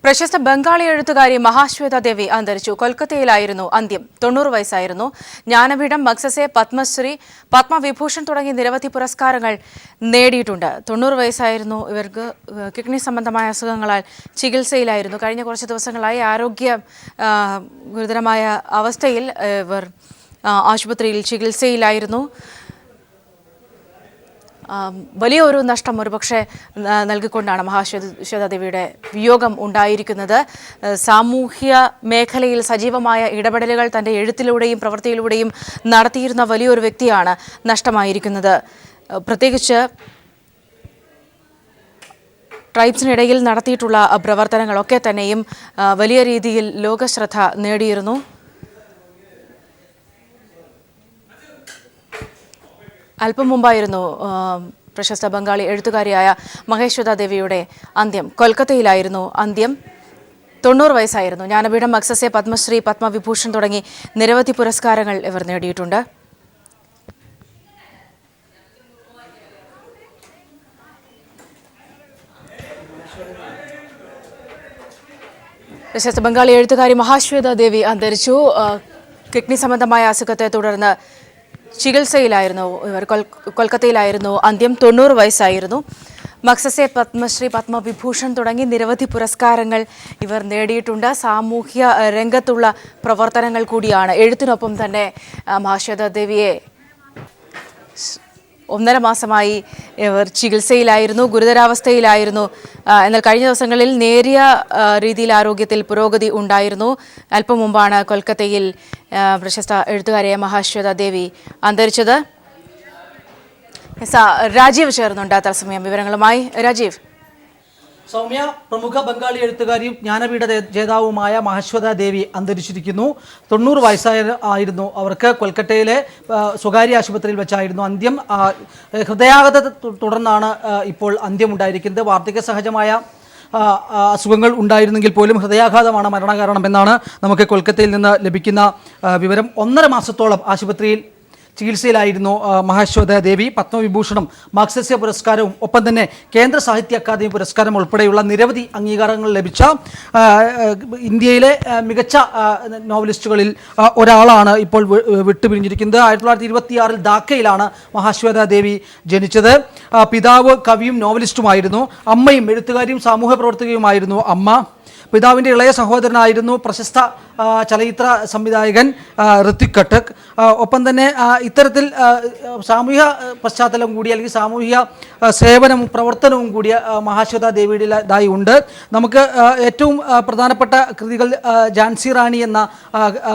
പ്രശസ്ത ബംഗാളി എഴുത്തുകാരി മഹാശ്വേത ദേവി അന്തരിച്ചു. കൊൽക്കത്തയിലായിരുന്നു അന്ത്യം. 90 വയസ്സായിരുന്നു. ജ്ഞാനപീഠം, മഗ്സസെ, പത്മശ്രീ, പത്മവിഭൂഷൺ തുടങ്ങി നിരവധി പുരസ്കാരങ്ങൾ നേടിയിട്ടുണ്ട്. 90 വയസ്സായിരുന്നു. ഇവർക്ക് കിഡ്നി സംബന്ധമായ അസുഖങ്ങളാൽ ചികിത്സയിലായിരുന്നു. കഴിഞ്ഞ കുറച്ച് ദിവസങ്ങളായി ഗുരുതരമായ അവസ്ഥയിൽ ഇവർ ആശുപത്രിയിൽ ചികിത്സയിലായിരുന്നു. വലിയൊരു നഷ്ടം ഒരുപക്ഷെ നൽകിക്കൊണ്ടാണ് മഹാശ്വേതാദേവിയുടെ വിയോഗം ഉണ്ടായിരിക്കുന്നത്. സാമൂഹ്യ മേഖലയിൽ സജീവമായ ഇടപെടലുകൾ തൻ്റെ എഴുത്തിലൂടെയും പ്രവൃത്തിയിലൂടെയും നടത്തിയിരുന്ന വലിയൊരു വ്യക്തിയാണ് നഷ്ടമായിരിക്കുന്നത്. പ്രത്യേകിച്ച് ട്രൈബ്സിനിടയിൽ നടത്തിയിട്ടുള്ള പ്രവർത്തനങ്ങളൊക്കെ തന്നെയും വലിയ രീതിയിൽ ലോകശ്രദ്ധ നേടിയിരുന്നു. അല്പം മുമ്പായിരുന്നു പ്രശസ്ത ബംഗാളി എഴുത്തുകാരിയായ മഹാശ്വേത ദേവിയുടെ അന്ത്യം. കൊൽക്കത്തയിലായിരുന്നു അന്ത്യം. 90 വയസ്സായിരുന്നു. ജ്ഞാനപീഠം, മഗ്സസെ, പത്മശ്രീ, പത്മവിഭൂഷൺ തുടങ്ങി നിരവധി പുരസ്കാരങ്ങൾ ഇവർ നേടിയിട്ടുണ്ട്. പ്രശസ്ത ബംഗാളി എഴുത്തുകാരി മഹാശ്വേത ദേവി അന്തരിച്ചു. കിഡ്നി സംബന്ധമായ അസുഖത്തെ തുടർന്ന് ചികിത്സയിലായിരുന്നു ഇവർ. കൊൽക്കത്തയിലായിരുന്നു അന്ത്യം. 90 വയസ്സായിരുന്നു. മഗ്സസെ, പത്മശ്രീ, പത്മവിഭൂഷൺ തുടങ്ങി നിരവധി പുരസ്കാരങ്ങൾ ഇവർ നേടിയിട്ടുണ്ട്. സാമൂഹ്യ രംഗത്തുള്ള പ്രവർത്തനങ്ങൾ കൂടിയാണ്. എഴുത്തിനൊപ്പം തന്നെ മഹാശ്വേത ദേവിയെ 1.5 മാസമായി ഇവർ ചികിത്സയിലായിരുന്നു, ഗുരുതരാവസ്ഥയിലായിരുന്നു. എന്നാൽ കഴിഞ്ഞ ദിവസങ്ങളിൽ നേരിയ രീതിയിൽ ആരോഗ്യത്തിൽ പുരോഗതി ഉണ്ടായിരുന്നു. അല്പം മുമ്പാണ് കൊൽക്കത്തയിൽ പ്രശസ്ത എഴുത്തുകാരിയായ മഹാശ്വേത ദേവി അന്തരിച്ചത്. രാജീവ് ചേർന്നുണ്ട് തത്സമയം വിവരങ്ങളുമായി. രാജീവ്. സൗമ്യ, പ്രമുഖ ബംഗാളി എഴുത്തുകാരിയും ജ്ഞാനപീഠ ജേതാവുമായ മഹാശ്വേത ദേവി അന്തരിച്ചിരിക്കുന്നു. 90 വയസ്സായിരുന്നു അവർക്ക്. കൊൽക്കത്തയിലെ സ്വകാര്യ ആശുപത്രിയിൽ വെച്ചായിരുന്നു അന്ത്യം. ഹൃദയാഘാതത്തെ തുടർന്നാണ് ഇപ്പോൾ അന്ത്യമുണ്ടായിരിക്കുന്നത്. വാർദ്ധക്യ സഹജമായ അസുഖങ്ങൾ ഉണ്ടായിരുന്നെങ്കിൽ പോലും ഹൃദയാഘാതമാണ് മരണകാരണമെന്നാണ് നമുക്ക് കൊൽക്കത്തയിൽ നിന്ന് ലഭിക്കുന്ന വിവരം. 1.5 മാസത്തോളം ആശുപത്രിയിൽ ചികിത്സയിലായിരുന്നു മഹാശ്വേത ദേവി. പത്മവിഭൂഷണം, മാഗ്സസ്യ പുരസ്കാരവും ഒപ്പം തന്നെ കേന്ദ്ര സാഹിത്യ അക്കാദമി പുരസ്കാരം ഉൾപ്പെടെയുള്ള നിരവധി അംഗീകാരങ്ങൾ ലഭിച്ച ഇന്ത്യയിലെ മികച്ച നോവലിസ്റ്റുകളിൽ ഒരാളാണ് ഇപ്പോൾ വിട്ടുപിരിഞ്ഞിരിക്കുന്നത്. 1926 ധാക്കയിലാണ് മഹാശ്വേത ദേവി ജനിച്ചത്. പിതാവ് കവിയും നോവലിസ്റ്റുമായിരുന്നു. അമ്മയും എഴുത്തുകാരിയും സാമൂഹ്യ പ്രവർത്തകയുമായിരുന്നു അമ്മ. പിതാവിൻ്റെ ഇളയ സഹോദരനായിരുന്നു പ്രശസ്ത ചലച്ചിത്ര സംവിധായകൻ ഋത്വിക് ഘട്ടക്. ഒപ്പം തന്നെ ഇത്തരത്തിൽ സാമൂഹിക പശ്ചാത്തലം കൂടി അല്ലെങ്കിൽ സാമൂഹിക സേവനവും പ്രവർത്തനവും കൂടിയ മഹാശ്വേത ദേവിയുടേതായി ഉണ്ട്. നമുക്ക് ഏറ്റവും പ്രധാനപ്പെട്ട കൃതികൾ ഝാൻസി റാണി എന്ന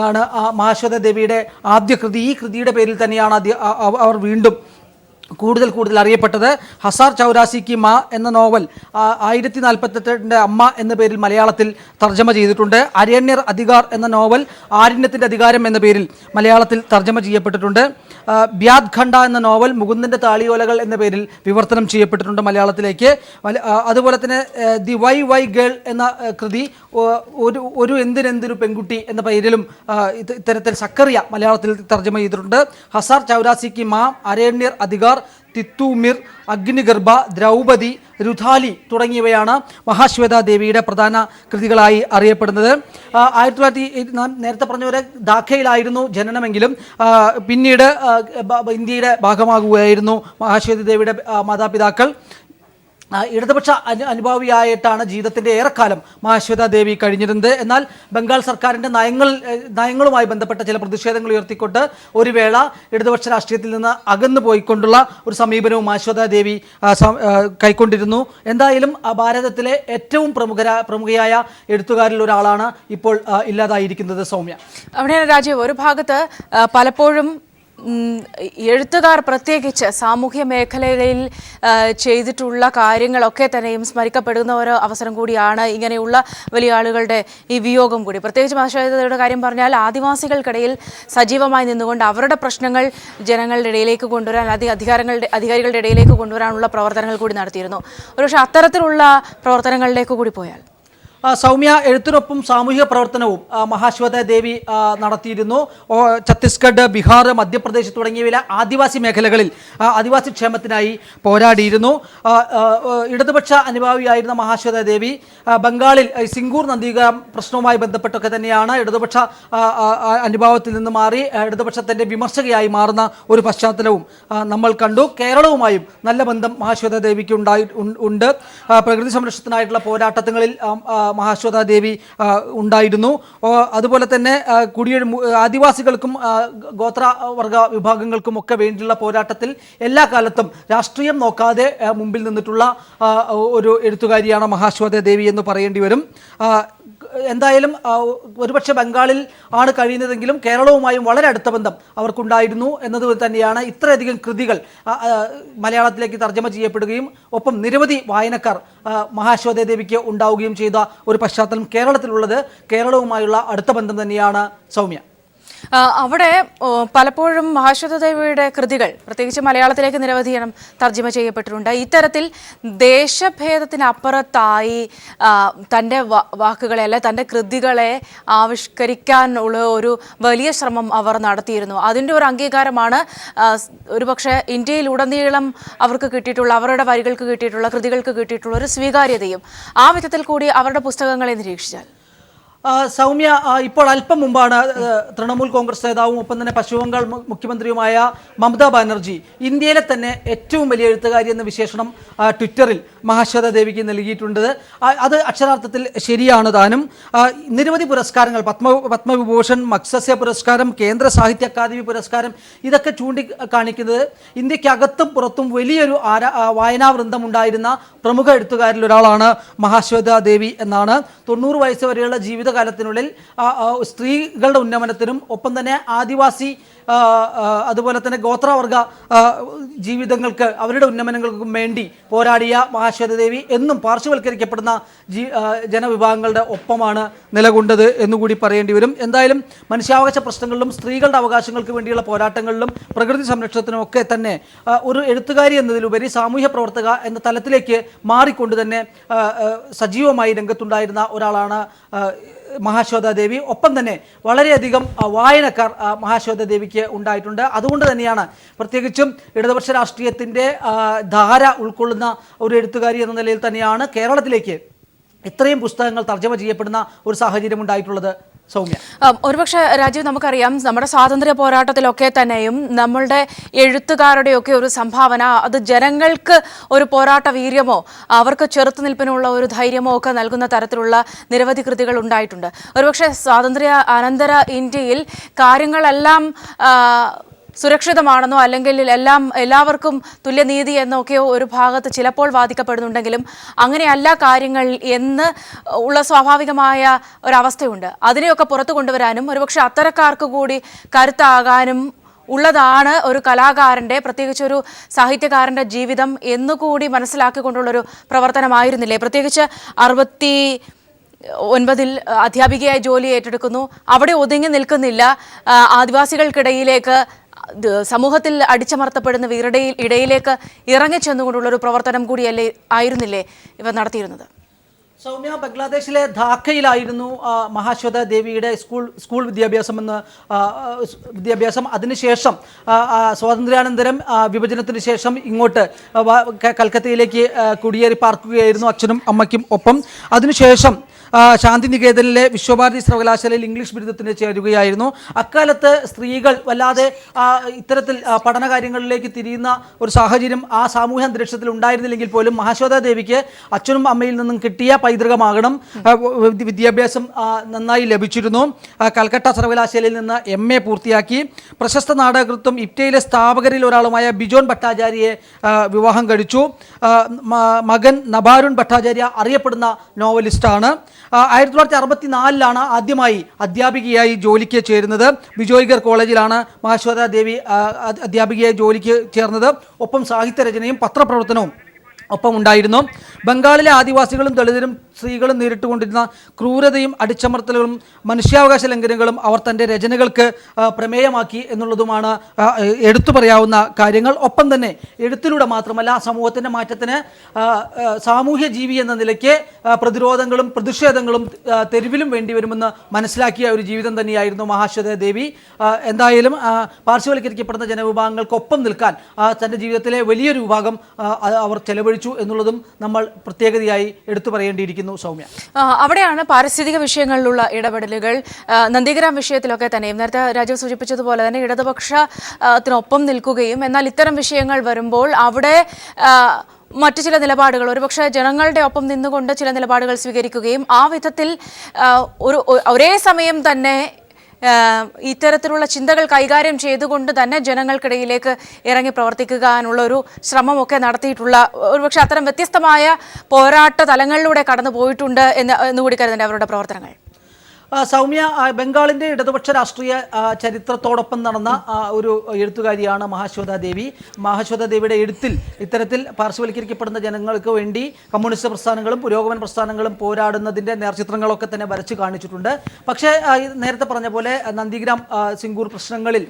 ആണ് മഹാശ്വേത ദേവിയുടെ ആദ്യ കൃതി. ഈ കൃതിയുടെ പേരിൽ തന്നെയാണ് അവർ വീണ്ടും കൂടുതൽ അറിയപ്പെട്ടത്. ഹസാർ ചൗരാസി കി മാ എന്ന നോവൽ 1048 അമ്മ എന്ന പേരിൽ മലയാളത്തിൽ തർജ്ജമ ചെയ്തിട്ടുണ്ട്. അരണ്യർ അധികാർ എന്ന നോവൽ ആരണ്യത്തിൻ്റെ അധികാരം എന്ന പേരിൽ മലയാളത്തിൽ തർജ്ജമ ചെയ്യപ്പെട്ടിട്ടുണ്ട്. ബ്യാദ് ഖണ്ഡ എന്ന നോവൽ മുകുന്ദൻ്റെ താളിയോലകൾ എന്ന പേരിൽ വിവർത്തനം ചെയ്യപ്പെട്ടിട്ടുണ്ട് മലയാളത്തിലേക്ക്. അതുപോലെ തന്നെ ദി വൈ ഗേൾ എന്ന കൃതി ഒരു എന്തിനെന്തിനു പെൺകുട്ടി എന്ന പേരിലും ഇത്തരത്തിൽ സക്കറിയ മലയാളത്തിൽ തർജ്ജമ ചെയ്തിട്ടുണ്ട്. ഹസാർ ചൗരാസി കി മാ, അരണ്യർ അധികാർ, തിത്തൂമിർ, അഗ്നിഗർഭ, ദ്രൗപദി, രുധാലി തുടങ്ങിയവയാണ് മഹാശ്വേത ദേവിയുടെ പ്രധാന കൃതികളായി അറിയപ്പെടുന്നത്. 1900 നേരത്തെ പറഞ്ഞ പോലെ ധാക്കയിലായിരുന്നു ജനനമെങ്കിലും പിന്നീട് ഇന്ത്യയുടെ ഭാഗമാകുകയായിരുന്നു മഹാശ്വേത ദേവിയുടെ മാതാപിതാക്കൾ. ഇടതുപക്ഷ അനുഭാവിയായിട്ടാണ് ജീവിതത്തിൻ്റെ ഏറെക്കാലം മഹാശ്വേത ദേവി കഴിഞ്ഞിരുന്നത്. എന്നാൽ ബംഗാൾ സർക്കാരിൻ്റെ നയങ്ങളുമായി ബന്ധപ്പെട്ട ചില പ്രതിഷേധങ്ങൾ ഉയർത്തിക്കൊണ്ട് ഒരു വേള ഇടതുപക്ഷ രാഷ്ട്രീയത്തിൽ നിന്ന് അകന്നു പോയിക്കൊണ്ടുള്ള ഒരു സമീപനവും മഹാശ്വേത ദേവി കൈക്കൊണ്ടിരുന്നു. എന്തായാലും ഭാരതത്തിലെ ഏറ്റവും പ്രമുഖയായ എഴുത്തുകാരിൽ ഒരാളാണ് ഇപ്പോൾ ഇല്ലാതായിരിക്കുന്നത്. സൗമ്യ, അവിടെയാണ് രാജീവ്. ഒരു ഭാഗത്ത് പലപ്പോഴും എഴുത്തുകാർ പ്രത്യേകിച്ച് സാമൂഹ്യ മേഖലയിൽ ചെയ്തിട്ടുള്ള കാര്യങ്ങളൊക്കെ തന്നെയും സ്മരിക്കപ്പെടുന്ന ഒരു അവസരം കൂടിയാണ് ഇങ്ങനെയുള്ള വലിയ ആളുകളുടെ ഈ വിയോഗം കൂടി. പ്രത്യേകിച്ച് മഹാശ്വേതയുടെ കാര്യം പറഞ്ഞാൽ ആദിവാസികൾക്കിടയിൽ സജീവമായി നിന്നുകൊണ്ട് അവരുടെ പ്രശ്നങ്ങൾ ജനങ്ങളുടെ ഇടയിലേക്ക് കൊണ്ടുവരാൻ, അധികാരികളുടെ ഇടയിലേക്ക് കൊണ്ടുവരാനുള്ള പ്രവർത്തനങ്ങൾ കൂടി നടത്തിയിരുന്നു. ഒരുപക്ഷെ അത്തരത്തിലുള്ള പ്രവർത്തനങ്ങളിലേക്ക് കൂടി പോയാൽ സൗമ്യ, എഴുത്തിനൊപ്പം സാമൂഹിക പ്രവർത്തനവും മഹാശ്വേത ദേവി നടത്തിയിരുന്നു. ഛത്തീസ്ഗഡ്, ബീഹാർ, മധ്യപ്രദേശ് തുടങ്ങിയ ആദിവാസി മേഖലകളിൽ ആദിവാസി ക്ഷേമത്തിനായി പോരാടിയിരുന്നു. ഇടതുപക്ഷ അനുഭാവിയായിരുന്ന മഹാശ്വേത ദേവി ബംഗാളിൽ സിംഗൂർ നദീകരണം പ്രശ്നവുമായി ബന്ധപ്പെട്ടൊക്കെ തന്നെയാണ് ഇടതുപക്ഷ അനുഭാവത്തിൽ നിന്ന് മാറി ഇടതുപക്ഷത്തിൻ്റെ വിമർശകയായി മാറുന്ന ഒരു പശ്ചാത്തലവും നമ്മൾ കണ്ടു. കേരളവുമായും നല്ല ബന്ധം മഹാശ്വേത ദേവിക്ക് ഉണ്ട്. പ്രകൃതി സംരക്ഷണത്തിനായിട്ടുള്ള പോരാട്ടങ്ങളിൽ മഹാശ്വേത ദേവി ഉണ്ടായിരുന്നു. അതുപോലെ തന്നെ ആദിവാസികൾക്കും ഗോത്രവർഗ വിഭാഗങ്ങൾക്കും ഒക്കെ വേണ്ടിയുള്ള പോരാട്ടത്തിൽ എല്ലാ കാലത്തും രാഷ്ട്രീയം നോക്കാതെ മുമ്പിൽ നിന്നിട്ടുള്ള ഒരു എഴുത്തുകാരിയാണ് മഹാശ്വേത ദേവി എന്ന് പറയേണ്ടി വരും. എന്തായാലും ഒരുപക്ഷെ ബംഗാളിൽ ആണ് കഴിയുന്നതെങ്കിലും കേരളവുമായും വളരെ അടുത്ത ബന്ധം അവർക്കുണ്ടായിരുന്നു എന്നത് തന്നെയാണ് ഇത്രയധികം കൃതികൾ മലയാളത്തിലേക്ക് തർജ്ജമ ചെയ്യപ്പെടുകയും ഒപ്പം നിരവധി വായനക്കാർ മഹാശ്വേത ദേവിക്ക് ഉണ്ടാവുകയും ചെയ്ത ഒരു പശ്ചാത്തലം കേരളത്തിലുള്ളത്. കേരളവുമായുള്ള അടുത്ത ബന്ധം തന്നെയാണ് സൗമ്യ. അവിടെ പലപ്പോഴും മഹാശ്വേത ദേവിയുടെ കൃതികൾ പ്രത്യേകിച്ച് മലയാളത്തിലേക്ക് നിരവധി തർജ്ജമ ചെയ്യപ്പെട്ടിട്ടുണ്ട്. ഇത്തരത്തിൽ ദേശഭേദത്തിനപ്പുറത്തായി തൻ്റെ വാക്കുകളെ അല്ലെ തൻ്റെ കൃതികളെ ആവിഷ്കരിക്കാനുള്ള ഒരു വലിയ ശ്രമം അവർ നടത്തിയിരുന്നു. അതിൻ്റെ ഒരു അംഗീകാരമാണ് ഒരുപക്ഷെ ഇന്ത്യയിലുടനീളം അവർക്ക് കിട്ടിയിട്ടുള്ള അവരുടെ വരികൾക്ക് കിട്ടിയിട്ടുള്ള കൃതികൾക്ക് കിട്ടിയിട്ടുള്ള ഒരു സ്വീകാര്യതയും. ആ വിധത്തിൽ കൂടി അവരുടെ പുസ്തകങ്ങളെ നിരീക്ഷിച്ചാൽ സൗമ്യ, ഇപ്പോൾ അല്പം മുമ്പാണ് തൃണമൂൽ കോൺഗ്രസ് നേതാവും ഒപ്പം തന്നെ പശ്ചിമ ബംഗാൾ മുഖ്യമന്ത്രിയുമായ മമതാ ബാനർജി ഇന്ത്യയിലെ തന്നെ ഏറ്റവും വലിയ എഴുത്തുകാരി എന്ന വിശേഷണം ട്വിറ്ററിൽ മഹാശ്വേത ദേവിക്ക് നൽകിയിട്ടുണ്ട്. അത് അക്ഷരാർത്ഥത്തിൽ ശരിയാണ് താനും. നിരവധി പുരസ്കാരങ്ങൾ, പത്മവിഭൂഷൺ, മക്സസ്യ പുരസ്കാരം, കേന്ദ്ര സാഹിത്യ അക്കാദമി പുരസ്കാരം, ഇതൊക്കെ ചൂണ്ടിക്കാണിക്കുന്നത് ഇന്ത്യക്കകത്തും പുറത്തും വലിയൊരു വായനാവൃന്ദം ഉണ്ടായിരുന്ന പ്രമുഖ എഴുത്തുകാരിൽ ഒരാളാണ് മഹാശ്വേത ദേവി എന്നാണ്. 90 വയസ്സ് വരെയുള്ള ജീവിതകാലത്തിനുള്ളിൽ സ്ത്രീകളുടെ ഉന്നമനത്തിനും ഒപ്പം തന്നെ ആദിവാസി അതുപോലെ തന്നെ ഗോത്രവർഗ ജീവിതങ്ങൾക്ക് അവരുടെ ഉന്നമനങ്ങൾക്കും വേണ്ടി പോരാടിയ മഹാശ്വേത ദേവി എന്നും പാർശ്വവൽക്കരിക്കപ്പെടുന്ന ജനവിഭാഗങ്ങളുടെ ഒപ്പമാണ് നിലകൊണ്ടത് എന്നുകൂടി പറയേണ്ടി വരും. എന്തായാലും മനുഷ്യാവകാശ പ്രശ്നങ്ങളിലും സ്ത്രീകളുടെ അവകാശങ്ങൾക്ക് വേണ്ടിയുള്ള പോരാട്ടങ്ങളിലും പ്രകൃതി സംരക്ഷണത്തിനും ഒക്കെ തന്നെ ഒരു എഴുത്തുകാരി എന്നതിലുപരി സാമൂഹ്യ പ്രവർത്തക എന്ന തലത്തിലേക്ക് മാറിക്കൊണ്ട് തന്നെ സജീവമായി രംഗത്തുണ്ടായിരുന്ന ഒരാളാണ് മഹാശ്വേത ദേവി. ഒപ്പം തന്നെ വളരെയധികം വായനക്കാർ മഹാശ്വേത ദേവിക്ക് ഉണ്ടായിട്ടുണ്ട്. അതുകൊണ്ട് തന്നെയാണ് പ്രത്യേകിച്ചും ഇടതുപക്ഷ രാഷ്ട്രീയത്തിൻ്റെ ധാര ഉൾക്കൊള്ളുന്ന ഒരു എഴുത്തുകാരി എന്ന നിലയിൽ തന്നെയാണ് കേരളത്തിലേക്ക് ഇത്രയും പുസ്തകങ്ങൾ തർജ്ജമ ചെയ്യപ്പെടുന്ന ഒരു സാഹചര്യം ഉണ്ടായിട്ടുള്ളത്. സൗമ്യ, ഒരുപക്ഷെ രാജീവ്, നമുക്കറിയാം നമ്മുടെ സ്വാതന്ത്ര്യ പോരാട്ടത്തിലൊക്കെ തന്നെയും നമ്മളുടെ എഴുത്തുകാരുടെയൊക്കെ ഒരു സംഭാവന അത് ജനങ്ങൾക്ക് ഒരു പോരാട്ട വീര്യമോ അവർക്ക് ചെറുത്തുനിൽപ്പിനുള്ള ഒരു ധൈര്യമോ ഒക്കെ നൽകുന്ന തരത്തിലുള്ള നിരവധി കൃതികൾ ഉണ്ടായിട്ടുണ്ട്. ഒരുപക്ഷെ സ്വാതന്ത്ര്യ അനന്തര ഇന്ത്യയിൽ കാര്യങ്ങളെല്ലാം സുരക്ഷിതമാണെന്നോ അല്ലെങ്കിൽ എല്ലാവർക്കും തുല്യനീതി എന്നൊക്കെയോ ഒരു ഭാഗത്ത് ചിലപ്പോൾ വാദിക്കപ്പെടുന്നുണ്ടെങ്കിലും അങ്ങനെയല്ല കാര്യങ്ങൾ എന്ന് ഉള്ള സ്വാഭാവികമായ ഒരവസ്ഥയുണ്ട്. അതിനെയൊക്കെ പുറത്തു കൊണ്ടുവരാനും ഒരുപക്ഷെ അത്തരക്കാർക്ക് കൂടി കരുത്താകാനും ഉള്ളതാണ് ഒരു കലാകാരൻ്റെ പ്രത്യേകിച്ചൊരു സാഹിത്യകാരൻ്റെ ജീവിതം എന്നുകൂടി മനസ്സിലാക്കിക്കൊണ്ടുള്ളൊരു പ്രവർത്തനമായിരുന്നില്ലേ? പ്രത്യേകിച്ച് 69 അധ്യാപികയായി ജോലി ഏറ്റെടുക്കുന്നു. അവിടെ ഒതുങ്ങി നിൽക്കുന്നില്ല. ആദിവാസികൾക്കിടയിലേക്ക് സമൂഹത്തിൽ അടിച്ചമർത്തപ്പെടുന്ന ഇവരുടെ ഇടയിലേക്ക് ഇറങ്ങിച്ചെന്നുകൊണ്ടുള്ളൊരു പ്രവർത്തനം കൂടിയല്ലേ ആയിരുന്നില്ലേ ഇവർ നടത്തിയിരുന്നത്? സൗമ്യ, ബംഗ്ലാദേശിലെ ധാക്കയിലായിരുന്നു മഹാശ്വേത ദേവിയുടെ സ്കൂൾ വിദ്യാഭ്യാസം. അതിനുശേഷം സ്വാതന്ത്ര്യാനന്തരം വിഭജനത്തിന് ശേഷം ഇങ്ങോട്ട് കൽക്കത്തയിലേക്ക് കുടിയേറി പാർക്കുകയായിരുന്നു അച്ഛനും അമ്മയ്ക്കും ഒപ്പം. അതിനുശേഷം ശാന്തിനികേതനിലെ വിശ്വഭാരതി സർവകലാശാലയിൽ ഇംഗ്ലീഷ് ബിരുദത്തിന് ചേരുകയായിരുന്നു. അക്കാലത്ത് സ്ത്രീകൾ വല്ലാതെ ഇത്തരത്തിൽ പഠനകാര്യങ്ങളിലേക്ക് തിരിയുന്ന ഒരു സാഹചര്യം ആ സാമൂഹ്യ അന്തരീക്ഷത്തിൽ ഉണ്ടായിരുന്നില്ലെങ്കിൽ പോലും മഹാശ്വേത ദേവിക്ക് അച്ഛനും അമ്മയിൽ നിന്നും കിട്ടിയ പൈതൃകമാകണം വിദ്യാഭ്യാസം നന്നായി ലഭിച്ചിരുന്നു. കൽക്കട്ട സർവകലാശാലയിൽ നിന്ന് MA പൂർത്തിയാക്കി. പ്രശസ്ത നാടകകൃത്തും ഇപ്റ്റയിലെ സ്ഥാപകരിൽ ഒരാളുമായ ബിജോൺ ഭട്ടാചാര്യയെ വിവാഹം കഴിച്ചു. മകൻ നബാരുൺ ഭട്ടാചാര്യ അറിയപ്പെടുന്ന നോവലിസ്റ്റാണ്. 1964 ആദ്യമായി അധ്യാപികയായി ജോലിക്ക് ചേരുന്നത്. ബിജോയ്ഗർ കോളേജിലാണ് മഹാശ്വേത ദേവി അധ്യാപികയായി ജോലിക്ക് ചേർന്നത്. ഒപ്പം സാഹിത്യരചനയും പത്രപ്രവർത്തനവും ഒപ്പം ഉണ്ടായിരുന്നു. ബംഗാളിലെ ആദിവാസികളും ദളിതരും സ്ത്രീകളും നേരിട്ടുകൊണ്ടിരുന്ന ക്രൂരതയും അടിച്ചമർത്തലുകളും മനുഷ്യാവകാശ ലംഘനങ്ങളും അവർ തൻ്റെ രചനകൾക്ക് പ്രമേയമാക്കി എന്നുള്ളതുമാണ് എടുത്തു പറയാവുന്ന കാര്യങ്ങൾ. ഒപ്പം തന്നെ എഴുത്തിലൂടെ മാത്രമല്ല സമൂഹത്തിൻ്റെ മാറ്റത്തിന് സാമൂഹ്യ ജീവി എന്ന നിലയ്ക്ക് പ്രതിരോധങ്ങളും പ്രതിഷേധങ്ങളും തെരുവിലും വേണ്ടിവരുമെന്ന് മനസ്സിലാക്കിയ ഒരു ജീവിതം തന്നെയായിരുന്നു മഹാശ്വേത ദേവി. എന്തായാലും പാർശ്വവൽക്കരിക്കപ്പെടുന്ന ജനവിഭാഗങ്ങൾക്കൊപ്പം നിൽക്കാൻ തൻ്റെ ജീവിതത്തിലെ വലിയൊരു വിഭാഗം അവർ ചെലവഴിച്ചു എന്നുള്ളതും നമ്മൾ പ്രത്യേകതയായി എടുത്തു പറയേണ്ടിയിരിക്കുന്നു. സൗമ്യ, അവിടെയാണ് പാരിസ്ഥിതിക വിഷയങ്ങളിലുള്ള ഇടപെടലുകൾ. നന്ദിഗ്രാം വിഷയത്തിലൊക്കെ തന്നെയും നേരത്തെ രാജീവ് സൂചിപ്പിച്ചതുപോലെ തന്നെ ഇടതുപക്ഷത്തിനൊപ്പം നിൽക്കുകയും എന്നാൽ ഇത്തരം വിഷയങ്ങൾ വരുമ്പോൾ അവിടെ മറ്റു ചില നിലപാടുകൾ ഒരുപക്ഷെ ജനങ്ങളുടെ ഒപ്പം നിന്നുകൊണ്ട് ചില നിലപാടുകൾ സ്വീകരിക്കുകയും ആ വിധത്തിൽ ഒരേ സമയം തന്നെ ഇത്തരത്തിലുള്ള ചിന്തകൾ കൈകാര്യം ചെയ്തുകൊണ്ട് തന്നെ ജനങ്ങൾക്കിടയിലേക്ക് ഇറങ്ങി പ്രവർത്തിക്കാനുള്ള ഒരു ശ്രമമൊക്കെ നടത്തിയിട്ടുള്ള ഒരുപക്ഷെ അത്തരം വ്യത്യസ്തമായ പോരാട്ട തലങ്ങളിലൂടെ കടന്നു പോയിട്ടുണ്ട് എന്നുകൂടി കരുതേണ്ട അവരുടെ പ്രവർത്തനങ്ങൾ. സൗമ്യ, ബംഗാളിൻ്റെ ഇടതുപക്ഷ രാഷ്ട്രീയ ചരിത്രത്തോടൊപ്പം നടന്ന ഒരു എഴുത്തുകാരിയാണ് മഹാശ്വേത ദേവി. മഹാശ്വേത ദേവിയുടെ എഴുത്തിൽ ഇത്തരത്തിൽ പാർശ്വവൽക്കരിക്കപ്പെടുന്ന ജനങ്ങൾക്ക് വേണ്ടി കമ്മ്യൂണിസ്റ്റ് പ്രസ്ഥാനങ്ങളും പുരോഗമന പ്രസ്ഥാനങ്ങളും പോരാടുന്നതിൻ്റെ നേർചിത്രങ്ങളൊക്കെ തന്നെ വരച്ചു കാണിച്ചിട്ടുണ്ട്. പക്ഷേ നേരത്തെ പറഞ്ഞ പോലെ നന്ദിഗ്രാം സിംഗൂർ പ്രശ്നങ്ങളിൽ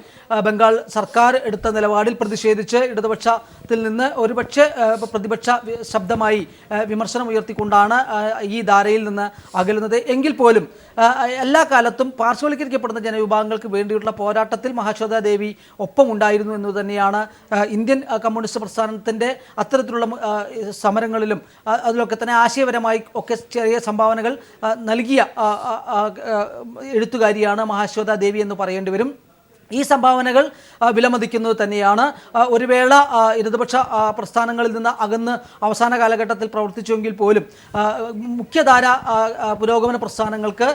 ബംഗാൾ സർക്കാർ എടുത്ത നിലപാടിൽ പ്രതിഷേധിച്ച് ഇടതുപക്ഷത്തിൽ നിന്ന് ഒരുപക്ഷെ പ്രതിപക്ഷ ശബ്ദമായി വിമർശനം ഉയർത്തിക്കൊണ്ടാണ് ഈ ധാരയിൽ നിന്ന് അകലുന്നത്. എങ്കിൽ പോലും എല്ലാ കാലത്തും പാർശ്വവൽക്കരിക്കപ്പെടുന്ന ജനവിഭാഗങ്ങൾക്ക് വേണ്ടിയിട്ടുള്ള പോരാട്ടത്തിൽ മഹാശ്വേത ദേവി ഒപ്പം ഉണ്ടായിരുന്നു എന്ന് തന്നെയാണ് ഇന്ത്യൻ കമ്മ്യൂണിസ്റ്റ് പ്രസ്ഥാനത്തിൻ്റെ അത്തരത്തിലുള്ള സമരങ്ങളിലും അതിലൊക്കെ തന്നെ ആശയപരമായി ഒക്കെ ചെറിയ സംഭാവനകൾ നൽകിയ എഴുത്തുകാരിയാണ് മഹാശ്വേത ദേവി എന്ന് പറയേണ്ടി വരും. ഈ സംഭാവനകൾ വിലമതിക്കുന്നത് തന്നെയാണ്. ഒരു വേള ഇടതുപക്ഷ പ്രസ്ഥാനങ്ങളിൽ നിന്ന് അകന്ന് അവസാന കാലഘട്ടത്തിൽ പ്രവർത്തിച്ചുവെങ്കിൽ പോലും മുഖ്യധാര പുരോഗമന പ്രസ്ഥാനങ്ങൾക്ക്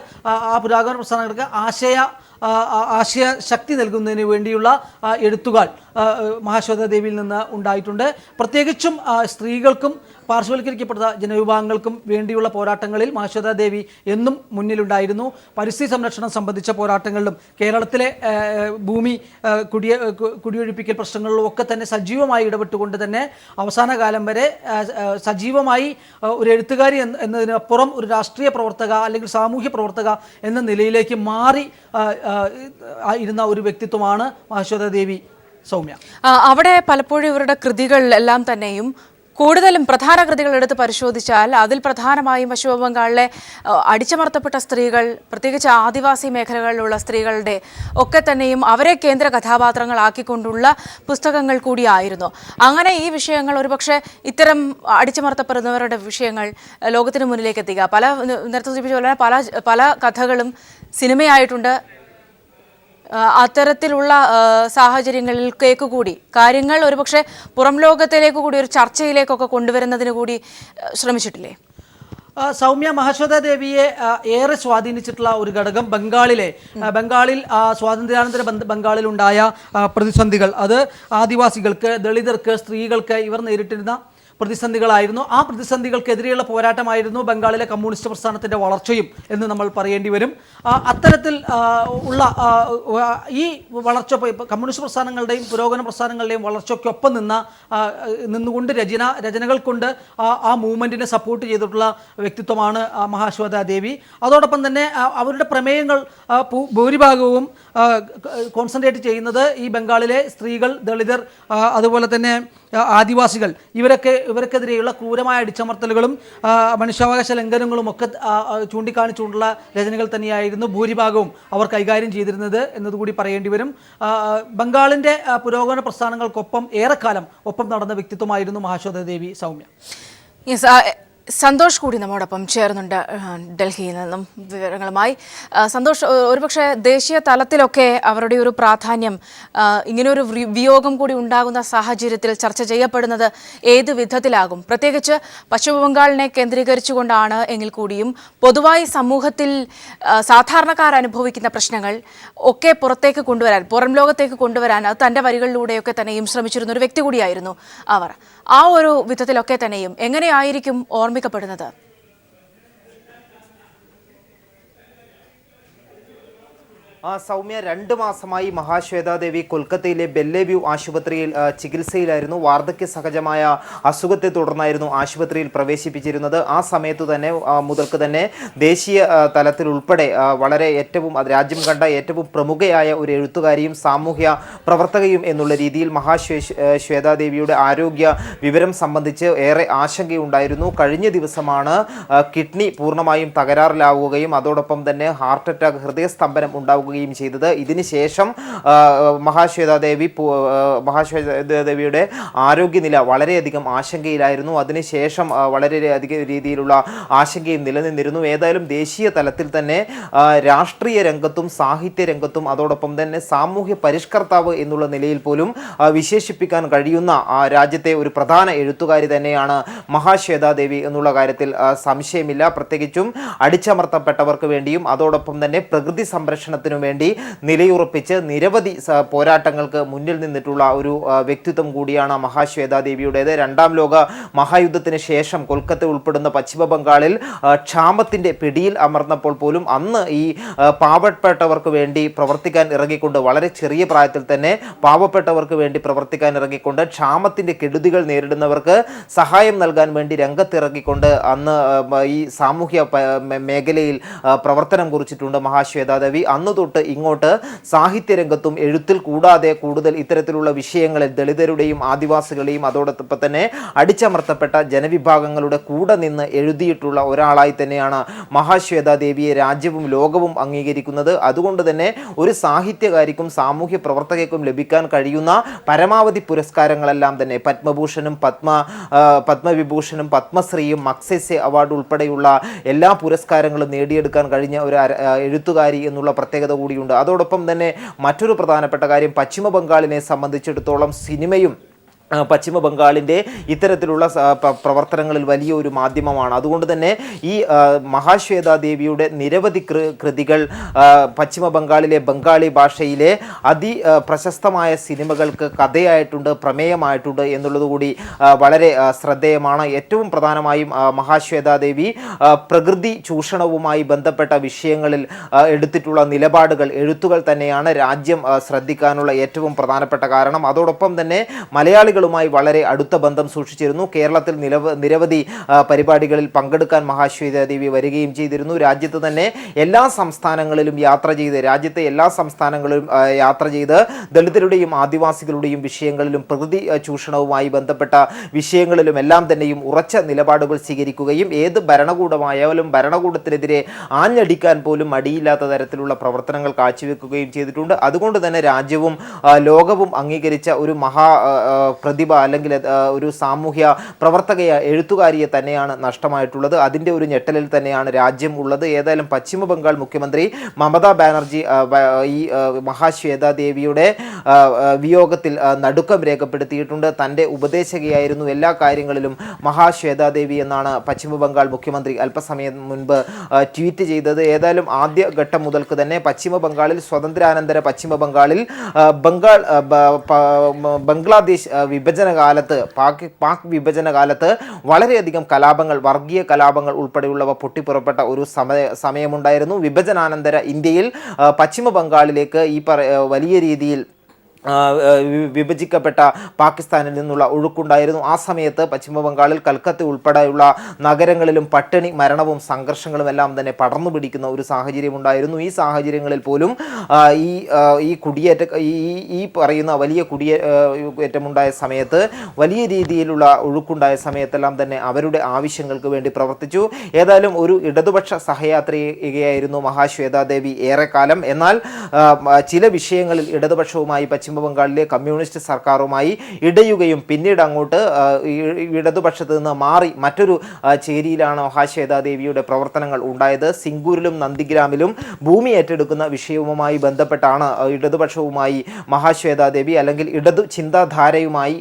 ആശയ ശക്തി നൽകുന്നതിന് വേണ്ടിയുള്ള എഴുത്തുകൾ മഹാശ്വേത ദേവിയിൽ നിന്ന് ഉണ്ടായിട്ടുണ്ട്. പ്രത്യേകിച്ചും സ്ത്രീകൾക്കും പാർശ്വവൽക്കരിക്കപ്പെട്ട ജനവിഭാഗങ്ങൾക്കും വേണ്ടിയുള്ള പോരാട്ടങ്ങളിൽ മഹാശ്വേത ദേവി എന്നും മുന്നിലുണ്ടായിരുന്നു. പരിസ്ഥിതി സംരക്ഷണം സംബന്ധിച്ച പോരാട്ടങ്ങളിലും കേരളത്തിലെ ഭൂമി കുടിയൊഴിപ്പിക്കൽ പ്രശ്നങ്ങളിലും ഒക്കെ തന്നെ സജീവമായി ഇടപെട്ടുകൊണ്ട് തന്നെ അവസാന കാലം വരെ സജീവമായി ഒരു എഴുത്തുകാരി എന്നതിനപ്പുറം ഒരു രാഷ്ട്രീയ പ്രവർത്തക അല്ലെങ്കിൽ സാമൂഹ്യ പ്രവർത്തക എന്ന നിലയിലേക്ക് മാറി ഇരുന്ന ഒരു വ്യക്തിത്വമാണ് മഹാശ്വേത ദേവി. സൗമ്യ, അവിടെ പലപ്പോഴും ഇവരുടെ കൃതികൾ എല്ലാം തന്നെയും കൂടുതലും പ്രധാന കൃതികൾ എടുത്ത് പരിശോധിച്ചാൽ അതിൽ പ്രധാനമായും പശ്ചിമ ബംഗാളിലെ അടിച്ചമർത്തപ്പെട്ട സ്ത്രീകൾ, പ്രത്യേകിച്ച് ആദിവാസി മേഖലകളിലുള്ള സ്ത്രീകളുടെ ഒക്കെ തന്നെയും അവരെ കേന്ദ്ര കഥാപാത്രങ്ങളാക്കിക്കൊണ്ടുള്ള പുസ്തകങ്ങൾ കൂടിയായിരുന്നു. അങ്ങനെ ഈ വിഷയങ്ങൾ ഒരുപക്ഷെ ഇത്തരം അടിച്ചമർത്തപ്പെടുന്നവരുടെ വിഷയങ്ങൾ ലോകത്തിന് മുന്നിലേക്ക് എത്തിക്കുക. നേരത്തെ സൂചിപ്പിച്ച പോലെ പല കഥകളും സിനിമയായിട്ടുണ്ട്. അത്തരത്തിലുള്ള സാഹചര്യങ്ങളിലേക്ക് കൂടി കാര്യങ്ങൾ ഒരുപക്ഷെ പുറം ലോകത്തിലേക്ക് കൂടി ഒരു ചർച്ചയിലേക്കൊക്കെ കൊണ്ടുവരുന്നതിന് കൂടി ശ്രമിച്ചിട്ടില്ലേ? സൗമ്യ, മഹാശ്വേത ദേവിയെ ഏറെ സ്വാധീനിച്ചിട്ടുള്ള ഒരു ഘടകം ബംഗാളിൽ സ്വാതന്ത്ര്യാനന്തര ബംഗാളിലുണ്ടായ പ്രതിസന്ധികൾ, അത് ആദിവാസികൾക്ക്, ദളിതർക്ക്, സ്ത്രീകൾക്ക് ഇവർ നേരിട്ടിരുന്ന പ്രതിസന്ധികളായിരുന്നു. ആ പ്രതിസന്ധികൾക്കെതിരെയുള്ള പോരാട്ടമായിരുന്നു ബംഗാളിലെ കമ്മ്യൂണിസ്റ്റ് പ്രസ്ഥാനത്തിൻ്റെ വളർച്ചയും എന്ന് നമ്മൾ പറയേണ്ടി വരും. അത്തരത്തിൽ ഉള്ള ഈ വളർച്ച കമ്മ്യൂണിസ്റ്റ് പ്രസ്ഥാനങ്ങളുടെയും പുരോഗമന പ്രസ്ഥാനങ്ങളുടെയും വളർച്ചയ്ക്കൊപ്പം നിന്നുകൊണ്ട് രചനകൾ കൊണ്ട് ആ മൂവ്മെൻറ്റിനെ സപ്പോർട്ട് ചെയ്തിട്ടുള്ള വ്യക്തിത്വമാണ് മഹാശ്വേത ദേവി. അതോടൊപ്പം തന്നെ അവരുടെ പ്രമേയങ്ങൾ ഭൂരിഭാഗവും കോൺസെൻട്രേറ്റ് ചെയ്യുന്നത് ഈ ബംഗാളിലെ സ്ത്രീകൾ, ദളിതർ, അതുപോലെ തന്നെ ആദിവാസികൾ ഇവർക്കെതിരെയുള്ള ക്രൂരമായ അടിച്ചമർത്തലുകളും മനുഷ്യാവകാശ ലംഘനങ്ങളും ഒക്കെ ചൂണ്ടിക്കാണിച്ചുകൊണ്ടുള്ള രചനകൾ തന്നെയായിരുന്നു ഭൂരിഭാഗവും അവർ കൈകാര്യം ചെയ്തിരുന്നത് എന്നതുകൂടി പറയേണ്ടി വരും. ബംഗാളിൻ്റെ പുരോഗമന പ്രസ്ഥാനങ്ങൾക്കൊപ്പം ഏറെക്കാലം ഒപ്പം നടന്ന വ്യക്തിത്വമായിരുന്നു മഹാശ്വേത ദേവി. സൗമ്യ, സന്തോഷ് കൂടി നമ്മോടൊപ്പം ചേർന്നുണ്ട് ഡൽഹിയിൽ നിന്നും വിവരങ്ങളുമായി. സന്തോഷ്, ഒരുപക്ഷെ ദേശീയ തലത്തിലൊക്കെ അവരുടെ ഒരു പ്രാധാന്യം ഇങ്ങനെയൊരു വിയോഗം കൂടി ഉണ്ടാകുന്ന സാഹചര്യത്തിൽ ചർച്ച ചെയ്യപ്പെടുന്നത് ഏത് വിധത്തിലാകും? പ്രത്യേകിച്ച് പശ്ചിമ ബംഗാളിനെ കേന്ദ്രീകരിച്ചുകൊണ്ടാണ് എങ്കിൽ കൂടിയും പൊതുവായി സമൂഹത്തിൽ സാധാരണക്കാർ അനുഭവിക്കുന്ന പ്രശ്നങ്ങൾ ഒക്കെ പുറത്തേക്ക് കൊണ്ടുവരാൻ, പുറം ലോകത്തേക്ക് കൊണ്ടുവരാൻ അത് തൻ്റെ വരികളിലൂടെയൊക്കെ തന്നെയും ശ്രമിച്ചിരുന്ന ഒരു വ്യക്തി കൂടിയായിരുന്നു അവർ. ആ ഒരു വിധത്തിലൊക്കെ തന്നെയും എങ്ങനെയായിരിക്കും ഓർമ്മിക്കപ്പെടുന്നത്? സൗമ്യ 2 മാസമായി മഹാശ്വേതാദേവി കൊൽക്കത്തയിലെ ബെല്ലേവ്യൂ ആശുപത്രിയിൽ ചികിത്സയിലായിരുന്നു. വാർദ്ധക്യ സഹജമായ അസുഖത്തെ തുടർന്നായിരുന്നു ആശുപത്രിയിൽ പ്രവേശിപ്പിച്ചിരുന്നത്. ആ സമയത്തു തന്നെ മുതൽക്ക് തന്നെ ദേശീയ തലത്തിൽ ഉൾപ്പെടെ വളരെ രാജ്യം കണ്ട ഏറ്റവും പ്രമുഖയായ ഒരു എഴുത്തുകാരിയും സാമൂഹ്യ പ്രവർത്തകയും എന്നുള്ള രീതിയിൽ ശ്വേതാദേവിയുടെ ആരോഗ്യ വിവരം സംബന്ധിച്ച് ഏറെ ആശങ്കയുണ്ടായിരുന്നു. കഴിഞ്ഞ ദിവസമാണ് കിഡ്നി പൂർണ്ണമായും തകരാറിലാവുകയും അതോടൊപ്പം തന്നെ ഹാർട്ട് അറ്റാക്ക്, ഹൃദയസ്തംഭനം ഉണ്ടാവുകയും ചെയ്തത്. ഇതിനുശേഷം മഹാശ്വേതാദേവിയുടെ ആരോഗ്യനില വളരെയധികം ആശങ്കയിലായിരുന്നു. അതിനുശേഷം വളരെയധികം രീതിയിലുള്ള ആശങ്കയും നിലനിന്നിരുന്നു. ഏതായാലും ദേശീയ തലത്തിൽ തന്നെ രാഷ്ട്രീയ രംഗത്തും സാഹിത്യ രംഗത്തും അതോടൊപ്പം തന്നെ സാമൂഹ്യ പരിഷ്കർത്താവ് എന്നുള്ള നിലയിൽ പോലും വിശേഷിപ്പിക്കാൻ കഴിയുന്ന രാജ്യത്തെ ഒരു പ്രധാന എഴുത്തുകാരി തന്നെയാണ് മഹാശ്വേതാദേവി എന്നുള്ള കാര്യത്തിൽ സംശയമില്ല. പ്രത്യേകിച്ചും അടിച്ചമർത്തപ്പെട്ടവർക്ക് വേണ്ടിയും അതോടൊപ്പം തന്നെ പ്രകൃതി സംരക്ഷണത്തിനും വേണ്ടി നിലയുറപ്പിച്ച് നിരവധി പോരാട്ടങ്ങൾക്ക് മുന്നിൽ നിന്നിട്ടുള്ള ഒരു വ്യക്തിത്വം കൂടിയാണ് മഹാശ്വേതാദേവിയുടേത്. 2ാം ലോക മഹായുദ്ധത്തിന് ശേഷം കൊൽക്കത്ത ഉൾപ്പെടുന്ന പശ്ചിമ ബംഗാളിൽ ക്ഷാമത്തിൻ്റെ പിടിയിൽ അമർന്നപ്പോൾ പോലും അന്ന് ഈ പാവപ്പെട്ടവർക്ക് വേണ്ടി പ്രവർത്തിക്കാൻ ഇറങ്ങിക്കൊണ്ട് വളരെ ചെറിയ പ്രായത്തിൽ തന്നെ പാവപ്പെട്ടവർക്ക് വേണ്ടി പ്രവർത്തിക്കാൻ ഇറങ്ങിക്കൊണ്ട് ക്ഷാമത്തിൻ്റെ കെടുതികൾ നേരിടുന്നവർക്ക് സഹായം നൽകാൻ വേണ്ടി രംഗത്തിറങ്ങിക്കൊണ്ട് അന്ന് ഈ സാമൂഹ്യ മേഖലയിൽ പ്രവർത്തനം കുറിച്ചിട്ടുണ്ട് മഹാശ്വേതാദേവി. അന്ന് തൊട്ട് ഇങ്ങോട്ട് സാഹിത്യരംഗത്തും എഴുത്തിൽ കൂടാതെ കൂടുതൽ ഇത്തരത്തിലുള്ള വിഷയങ്ങളിൽ ദളിതരുടെയും ആദിവാസികളുടെയും അതോടൊപ്പം തന്നെ അടിച്ചമർത്തപ്പെട്ട ജനവിഭാഗങ്ങളുടെ കൂടെ നിന്ന് എഴുതിയിട്ടുള്ള ഒരാളായി തന്നെയാണ് മഹാശ്വേതാദേവിയെ രാജ്യവും ലോകവും അംഗീകരിക്കുന്നത്. അതുകൊണ്ട് തന്നെ ഒരു സാഹിത്യകാരിക്കും സാമൂഹ്യ പ്രവർത്തകർക്കും ലഭിക്കാൻ കഴിയുന്ന പരമാവധി പുരസ്കാരങ്ങളെല്ലാം തന്നെ പത്മഭൂഷണും പത്മവിഭൂഷണും പത്മശ്രീയും മക്സേസെ അവാർഡ് ഉൾപ്പെടെയുള്ള എല്ലാ പുരസ്കാരങ്ങളും നേടിയെടുക്കാൻ കഴിഞ്ഞ ഒരു എഴുത്തുകാരി എന്നുള്ള പ്രത്യേകത കൂടിയുണ്ട്. അതോടൊപ്പം തന്നെ മറ്റൊരു പ്രധാനപ്പെട്ട കാര്യം, പശ്ചിമ ബംഗാളിനെ സംബന്ധിച്ചിടത്തോളം സിനിമയും പശ്ചിമ ബംഗാളിൻ്റെ ഇത്തരത്തിലുള്ള പ്രവർത്തനങ്ങളിൽ വലിയൊരു മാധ്യമമാണ്. അതുകൊണ്ട് തന്നെ ഈ മഹാശ്വേതാദേവിയുടെ നിരവധി കൃതികൾ പശ്ചിമ ബംഗാളിലെ ബംഗാളി ഭാഷയിലെ പ്രശസ്തമായ സിനിമകൾക്ക് കഥയായിട്ടുണ്ട്, പ്രമേയമായിട്ടുണ്ട് എന്നുള്ളതുകൂടി വളരെ ശ്രദ്ധേയമാണ്. ഏറ്റവും പ്രധാനമായും മഹാശ്വേതാദേവി പ്രകൃതി ചൂഷണവുമായി ബന്ധപ്പെട്ട വിഷയങ്ങളിൽ എടുത്തിട്ടുള്ള നിലപാടുകൾ, എഴുത്തുകൾ തന്നെയാണ് രാജ്യം ശ്രദ്ധിക്കാനുള്ള ഏറ്റവും പ്രധാനപ്പെട്ട കാരണം. അതോടൊപ്പം തന്നെ മലയാളികളുമായി വളരെ അടുത്ത ബന്ധം സൂക്ഷിച്ചിരുന്നു. കേരളത്തിൽ നിരവധി പരിപാടികളിൽ പങ്കെടുക്കാൻ മഹാശ്വേതാദേവി വരികയും ചെയ്തിരുന്നു. രാജ്യത്ത് തന്നെ എല്ലാ സംസ്ഥാനങ്ങളിലും യാത്ര ചെയ്ത് ദളിതരുടെയും ആദിവാസികളുടെയും വിഷയങ്ങളിലും പ്രകൃതി ചൂഷണവുമായി ബന്ധപ്പെട്ട വിഷയങ്ങളിലും എല്ലാം തന്നെയും ഉറച്ച നിലപാടുകൾ സ്വീകരിക്കുകയും ഏത് ഭരണകൂടമായാലും ഭരണകൂടത്തിനെതിരെ ആഞ്ഞടിക്കാൻ പോലും മടിയില്ലാത്ത തരത്തിലുള്ള പ്രവർത്തനങ്ങൾ കാഴ്ചവെക്കുകയും ചെയ്തിട്ടുണ്ട്. അതുകൊണ്ട് തന്നെ രാജ്യവും ലോകവും അംഗീകരിച്ച ഒരു പ്രതിഭ അല്ലെങ്കിൽ ഒരു സാമൂഹ്യ പ്രവർത്തകയെ, എഴുത്തുകാരിയെ തന്നെയാണ് നഷ്ടമായിട്ടുള്ളത്. അതിൻ്റെ ഒരു ഞെട്ടലിൽ തന്നെയാണ് രാജ്യം ഉള്ളത്. ഏതായാലും പശ്ചിമ ബംഗാൾ മുഖ്യമന്ത്രി മമതാ ബാനർജി ഈ മഹാശ്വേതാദേവിയുടെ വിയോഗത്തിൽ നടുക്കം രേഖപ്പെടുത്തിയിട്ടുണ്ട്. തൻ്റെ ഉപദേശകയായിരുന്നു എല്ലാ കാര്യങ്ങളിലും മഹാശ്വേതാദേവി എന്നാണ് പശ്ചിമ ബംഗാൾ മുഖ്യമന്ത്രി അല്പസമയം മുൻപ് ട്വീറ്റ് ചെയ്തത്. ഏതായാലും ആദ്യ ഘട്ടം മുതൽക്ക് തന്നെ പശ്ചിമ ബംഗാളിൽ സ്വതന്ത്രാനന്തര പശ്ചിമ ബംഗാളിൽ ബംഗ്ലാദേശ് വിഭജന കാലത്ത് പാക് വിഭജന കാലത്ത് വളരെയധികം കലാപങ്ങൾ, വർഗീയ കലാപങ്ങൾ ഉൾപ്പെടെയുള്ളവ പൊട്ടിപ്പുറപ്പെട്ട ഒരു സമയമുണ്ടായിരുന്നു. വിഭജനാനന്തര ഇന്ത്യയിൽ പശ്ചിമ ബംഗാളിലേക്ക് വലിയ രീതിയിൽ വിഭജിക്കപ്പെട്ട പാകിസ്ഥാനിൽ നിന്നുള്ള ഒഴുക്കുണ്ടായിരുന്നു. ആ സമയത്ത് പശ്ചിമ ബംഗാളിൽ കൽക്കത്ത ഉൾപ്പെടെയുള്ള നഗരങ്ങളിലും പട്ടിണി, മരണവും സംഘർഷങ്ങളും എല്ലാം തന്നെ പടർന്നു പിടിക്കുന്ന ഒരു സാഹചര്യം ഉണ്ടായിരുന്നു. ഈ സാഹചര്യങ്ങളിൽ പോലും ഈ പറയുന്ന വലിയ കുടിയേറ്റമുണ്ടായ സമയത്ത്, വലിയ രീതിയിലുള്ള ഒഴുക്കുണ്ടായ സമയത്തെല്ലാം തന്നെ അവരുടെ ആവശ്യങ്ങൾക്ക് വേണ്ടി പ്രവർത്തിച്ചു. ഏതായാലും ഒരു ഇടതുപക്ഷ സഹയാത്രികയായിരുന്നു മഹാശ്വേതാദേവി ഏറെക്കാലം. എന്നാൽ ചില വിഷയങ്ങളിൽ ഇടതുപക്ഷവുമായി പശ്ചിമ ബംഗാളിലെ കമ്മ്യൂണിസ്റ്റ് സർക്കാരുമായി ഇടയുകയും പിന്നീട് അങ്ങോട്ട് ഇടതുപക്ഷത്ത് നിന്ന് മാറി മറ്റൊരു ചേരിയിലാണ് മഹാശ്വേതാദേവിയുടെ പ്രവർത്തനങ്ങൾ ഉണ്ടായത്. സിംഗൂരിലും നന്ദിഗ്രാമിലും ഭൂമി ഏറ്റെടുക്കുന്ന വിഷയവുമായി ബന്ധപ്പെട്ടാണ് ഇടതുപക്ഷവുമായി മഹാശ്വേതാദേവി അല്ലെങ്കിൽ ഇടതു ചിന്താധാരയുമായി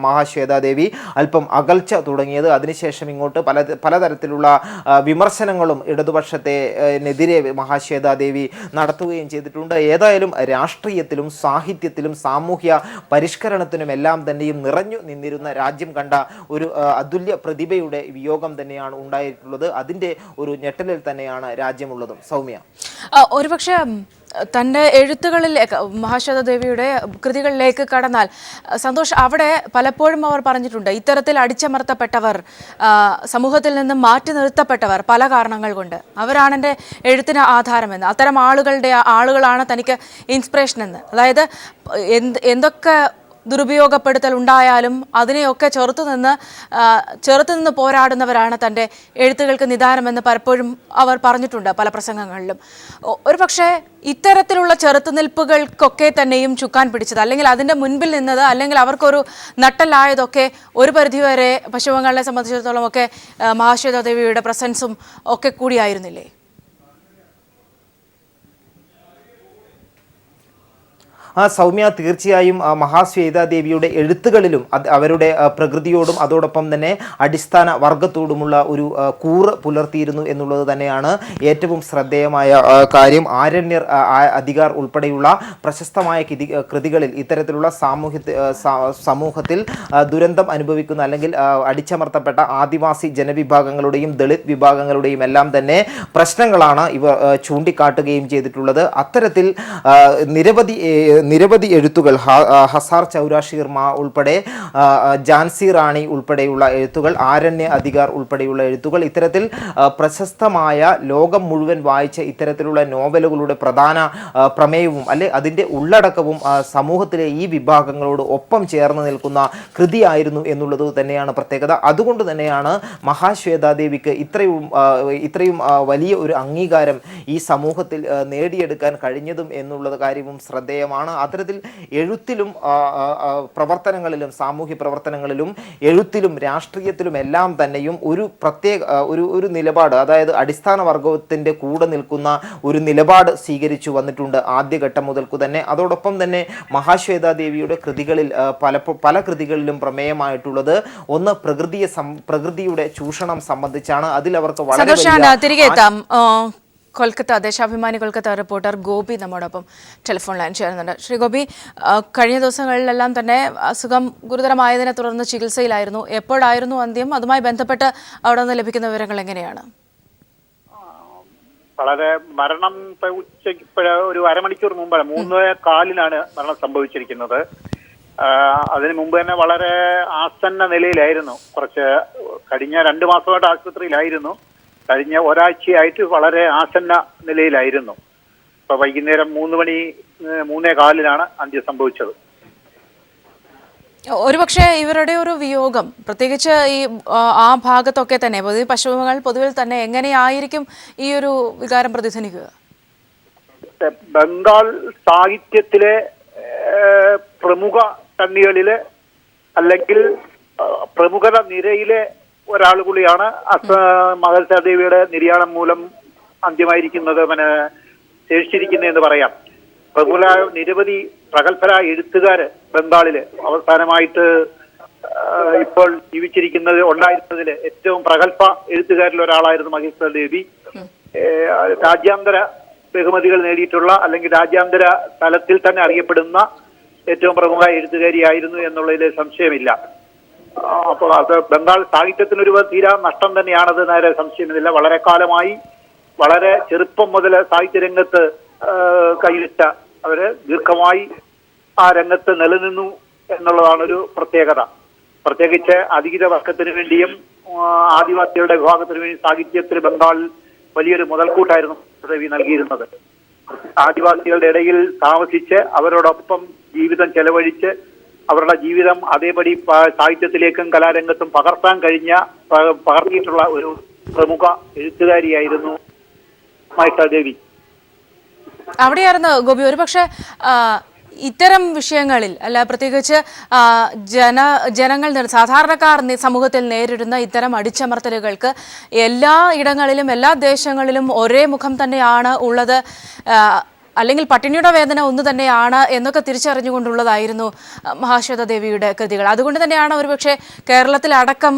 മഹാശ്വേതാദേവി അല്പം അകൽച്ച തുടങ്ങിയത്. അതിനുശേഷം ഇങ്ങോട്ട് പലതരത്തിലുള്ള വിമർശനങ്ങളും ഇടതുപക്ഷത്തിനെതിരെ മഹാശ്വേതാദേവി നടത്തുകയും ചെയ്തിട്ടുണ്ട്. ഏതായാലും രാഷ്ട്രീയത്തിലും സാഹിത്യത്തിലും സാമൂഹ്യ പരിഷ്കരണത്തിനും എല്ലാം തന്നെയും നിറഞ്ഞു നിന്നിരുന്ന രാജ്യം കണ്ട ഒരു അതുല്യ പ്രതിഭയുടെ വിയോഗം തന്നെയാണ് ഉണ്ടായിട്ടുള്ളത്. അതിൻ്റെ ഒരു ഞെട്ടലിൽ തന്നെയാണ് രാജ്യമുള്ളതും. സൗമ്യ, ഒരുപക്ഷെ തൻ്റെ എഴുത്തുകളിലേക്ക് മഹാശ്വേത ദേവിയുടെ കൃതികളിലേക്ക് കടന്നാൽ സന്തോഷ്, അവിടെ പലപ്പോഴും അവർ പറഞ്ഞിട്ടുണ്ട് ഇത്തരത്തിൽ അടിച്ചമർത്തപ്പെട്ടവർ, സമൂഹത്തിൽ നിന്നും മാറ്റി നിർത്തപ്പെട്ടവർ പല കാരണങ്ങൾ കൊണ്ട് അവരാണ് എൻ്റെ എഴുത്തിന് ആധാരമെന്ന്, അത്തരം ആളുകളാണ് തനിക്ക് ഇൻസ്പിറേഷൻ എന്ന്. അതായത് എന്തൊക്കെ ദുരുപയോഗപ്പെടുത്തൽ ഉണ്ടായാലും അതിനെയൊക്കെ ചെറുത്തുനിന്ന് പോരാടുന്നവരാണ് തൻ്റെ എഴുത്തുകൾക്ക് നിദാനമെന്ന് പലപ്പോഴും അവർ പറഞ്ഞിട്ടുണ്ട് പല പ്രസംഗങ്ങളിലും. ഒരു പക്ഷേ ഇത്തരത്തിലുള്ള ചെറുത്തുനിൽപ്പുകൾക്കൊക്കെ തന്നെയും ചുക്കാൻ പിടിച്ചത്, അല്ലെങ്കിൽ അതിൻ്റെ മുൻപിൽ നിന്നത്, അല്ലെങ്കിൽ അവർക്കൊരു നട്ടലായതൊക്കെ ഒരു പരിധിവരെ പശ്ചിമബംഗാളിനെ സംബന്ധിച്ചിടത്തോളം ഒക്കെ മഹാശ്വേത ദേവിയുടെ പ്രസൻസും ഒക്കെ കൂടിയായിരുന്നില്ലേ? സൗമ്യ, തീർച്ചയായും മഹാശ്വേതാ ദേവിയുടെ എഴുത്തുകളിലും അവരുടെ പ്രകൃതിയോടും അതോടൊപ്പം തന്നെ അടിസ്ഥാന വർഗത്തോടുമുള്ള ഒരു കൂറ് പുലർത്തിയിരുന്നു എന്നുള്ളത് തന്നെയാണ് ഏറ്റവും ശ്രദ്ധേയമായ കാര്യം. ആരണ്യർ, അധികാർ ഉൾപ്പെടെയുള്ള പ്രശസ്തമായ കൃതികളിൽ ഇത്തരത്തിലുള്ള സമൂഹത്തിൽ ദുരന്തം അനുഭവിക്കുന്ന അല്ലെങ്കിൽ അടിച്ചമർത്തപ്പെട്ട ആദിവാസി ജനവിഭാഗങ്ങളുടെയും ദളിത് വിഭാഗങ്ങളുടെയും എല്ലാം തന്നെ പ്രശ്നങ്ങളാണ് ഇവ ചൂണ്ടിക്കാട്ടുകയും ചെയ്തിട്ടുള്ളത്. അത്തരത്തിൽ നിരവധി എഴുത്തുകൾ, ഹസാർ ചൗരാഷീർമ ഉൾപ്പെടെ, ജാൻസി റാണി ഉൾപ്പെടെയുള്ള എഴുത്തുകൾ, ആരണ്യ അധികാർ ഉൾപ്പെടെയുള്ള എഴുത്തുകൾ, ഇത്തരത്തിൽ പ്രശസ്തമായ ലോകം മുഴുവൻ വായിച്ച ഇത്തരത്തിലുള്ള നോവലുകളുടെ പ്രധാന പ്രമേയവും അതിൻ്റെ ഉള്ളടക്കവും സമൂഹത്തിലെ ഈ വിഭാഗങ്ങളോട് ഒപ്പം ചേർന്ന് നിൽക്കുന്ന കൃതിയായിരുന്നു എന്നുള്ളത് തന്നെയാണ് പ്രത്യേകത. അതുകൊണ്ട് തന്നെയാണ് മഹാശ്വേതാദേവിക്ക് ഇത്രയും വലിയ ഒരു അംഗീകാരം ഈ സമൂഹത്തിൽ നേടിയെടുക്കാൻ കഴിഞ്ഞതും എന്നുള്ളത് കാര്യവും ശ്രദ്ധേയമാണ്. അത്തരത്തിൽ എഴുത്തിലും പ്രവർത്തനങ്ങളിലും, സാമൂഹ്യ പ്രവർത്തനങ്ങളിലും, എഴുത്തിലും രാഷ്ട്രീയത്തിലും എല്ലാം തന്നെയും ഒരു പ്രത്യേക ഒരു നിലപാട്, അതായത് അടിസ്ഥാന വർഗത്തിൻ്റെ കൂടെ നിൽക്കുന്ന ഒരു നിലപാട് സ്വീകരിച്ചു വന്നിട്ടുണ്ട് ആദ്യഘട്ടം മുതൽക്കു തന്നെ. അതോടൊപ്പം തന്നെ മഹാശ്വേതാ ദേവിയുടെ കൃതികളിൽ പല കൃതികളിലും പ്രമേയമായിട്ടുള്ളത് ഒന്ന് പ്രകൃതിയുടെ ചൂഷണം സംബന്ധിച്ചാണ്. അതിൽ അവർക്ക് വളരെ തിരികെ എത്താം. കൊൽക്കത്ത ദേശാഭിമാനി കൊൽക്കത്ത റിപ്പോർട്ടർ ഗോപി നമ്മോടൊപ്പം ടെലിഫോൺ ലൈൻ ചേരുന്നുണ്ട്. ശ്രീ ഗോപി, കഴിഞ്ഞ ദിവസങ്ങളിലെല്ലാം തന്നെ അസുഖം ഗുരുതരമായതിനെ തുടർന്ന് ചികിത്സയിലായിരുന്നു. എപ്പോഴായിരുന്നു അന്ത്യം? അതുമായി ബന്ധപ്പെട്ട് അവിടെ നിന്ന് ലഭിക്കുന്ന വിവരങ്ങൾ എങ്ങനെയാണ്? വളരെ മരണം ഉച്ചയ്ക്ക് ഒരു അരമണിക്കൂർ മുമ്പാണ്, 3:15 മരണം സംഭവിച്ചിരിക്കുന്നത്. അതിനു മുമ്പ് തന്നെ വളരെ ആസന്ന നിലയിലായിരുന്നു. കഴിഞ്ഞ 2 മാസമായിട്ട് ആശുപത്രിയിലായിരുന്നു. കഴിഞ്ഞ ഒരാഴ്ചയായിട്ട് വളരെ ആസന്ന നിലയിലായിരുന്നു. ഇപ്പൊ വൈകുന്നേരം 3:15 അന്ത്യം സംഭവിച്ചത്. ഒരുപക്ഷെ ഇവരുടെ ഒരു വിയോഗം, പ്രത്യേകിച്ച് ആ ഭാഗത്തൊക്കെ തന്നെ പശ്ചിമബംഗാൾ പൊതുവിൽ തന്നെ എങ്ങനെയായിരിക്കും ഈ ഒരു വികാരം പ്രതിധ്വനിക്കുക? ബംഗാൾ സാഹിത്യത്തിലെ പ്രമുഖ കണ്ണികളിലെ അല്ലെങ്കിൽ പ്രമുഖ നിരയിലെ ഒരാൾ കൂടിയാണ് മഹാശ്വേതാ ദേവിയുടെ നിര്യാണം മൂലം അന്ത്യമായിരിക്കുന്നത്, ശേഷിച്ചിരിക്കുന്നതെന്ന് പറയാം. നിരവധി പ്രഗത്ഭരായ എഴുത്തുകാര് ബംഗാളില് അവസാനമായിട്ട് ഇപ്പോൾ ഉണ്ടായിരുന്നതില് ഏറ്റവും പ്രഗത്ഭ എഴുത്തുകാരിൽ ഒരാളായിരുന്നു മഹാശ്വേതാ ദേവി. രാജ്യാന്തര ബഹുമതികൾ നേടിയിട്ടുള്ള അല്ലെങ്കിൽ രാജ്യാന്തര തലത്തിൽ തന്നെ അറിയപ്പെടുന്ന ഏറ്റവും പ്രമുഖ എഴുത്തുകാരിയായിരുന്നു എന്നുള്ളതിൽ സംശയമില്ല. അപ്പോൾ അത് ബംഗാൾ സാഹിത്യത്തിനൊരു തീരാ നഷ്ടം തന്നെയാണത്, നേരെ സംശയമില്ല. വളരെ കാലമായി, വളരെ ചെറുപ്പം മുതൽ സാഹിത്യരംഗത്ത് കൈവച്ച അവര് ദീർഘമായി ആ രംഗത്ത് നിലനിന്നു എന്നുള്ളതാണൊരു പ്രത്യേകത. പ്രത്യേകിച്ച് അധികൃത വർഗത്തിന് വേണ്ടിയും ആദിവാസികളുടെ വിഭാഗത്തിന് വേണ്ടി സാഹിത്യത്തിൽ ബംഗാൾ വലിയൊരു മുതൽക്കൂട്ടായിരുന്നു ദേവി നൽകിയിരുന്നത്. ആദിവാസികളുടെ ഇടയിൽ താമസിച്ച് അവരോടൊപ്പം ജീവിതം ചെലവഴിച്ച് അവരുടെ ജീവിതം അതേപടി സാഹിത്യത്തിലേക്കും കലാരംഗത്തും പകർത്തിയിട്ടുള്ള ഒരു പ്രമുഖ എഴുത്തുകാരിയായിരുന്നു മഹാശ്വേതാ ദേവി. അവിടെയായിരുന്നു ഗോപി, ഒരുപക്ഷെ ഇത്തരം വിഷയങ്ങളിൽ പ്രത്യേകിച്ച് ജനങ്ങൾ, സാധാരണക്കാർ സമൂഹത്തിൽ നേരിടുന്ന ഇത്തരം അടിച്ചമർത്തലുകൾക്ക് എല്ലാ ഇടങ്ങളിലും എല്ലാ ദേശങ്ങളിലും ഒരേ മുഖം തന്നെയാണ് ഉള്ളത്, അല്ലെങ്കിൽ പട്ടിണിയുടെ വേദന ഒന്ന് തന്നെയാണ് എന്നൊക്കെ തിരിച്ചറിഞ്ഞുകൊണ്ടുള്ളതായിരുന്നു മഹാശ്വേതാ ദേവിയുടെ കൃതികൾ. അതുകൊണ്ട് തന്നെയാണ് ഒരുപക്ഷെ കേരളത്തിലടക്കം